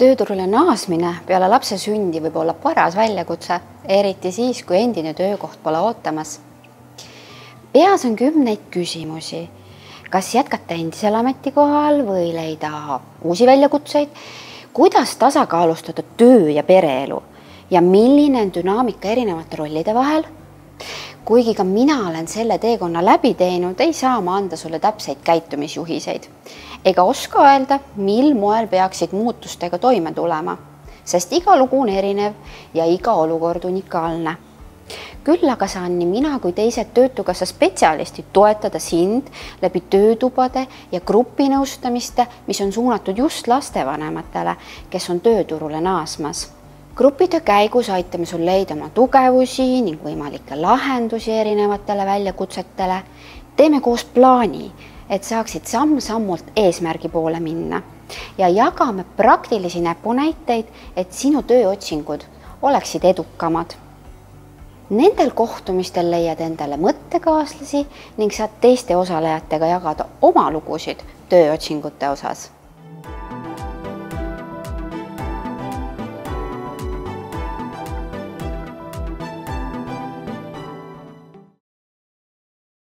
Tööturule naasmine peale lapse sündi võib olla paras väljakutse, eriti siis, kui endine töökoht pole ootamas. Peas on kümneid küsimusi. Kas jätkata endisel ametikohal või leida uusi väljakutseid? Kuidas tasakaalustada töö- ja pereelu? Ja milline on dünaamika erinevate rollide vahel? Kuigi ka mina olen selle teekonna läbi teinud, ei saa ma anda sulle täpseid käitumisjuhiseid. Ega oska öelda, mil moel peaksid muutustega toime tulema, sest iga lugu on erinev ja iga olukord unikaalne. Küll aga saan nii mina kui teised Töötukassa spetsialistid toetada sind läbi töötubade ja grupinõustamiste, mis on suunatud just lastevanematele, kes on tööturule naasmas. Grupitöö käigus aitame sul leida oma tugevusi ning võimalikke lahendusi erinevatele väljakutsetele. Teeme koos plaani, et saaksid samm-sammult eesmärgi poole minna ja jagame praktilisi näpunäiteid, et sinu tööotsingud oleksid edukamad. Nendel kohtumistel leiad endale mõttekaaslasi ning saad teiste osalejatega jagada oma lugusid tööotsingute osas.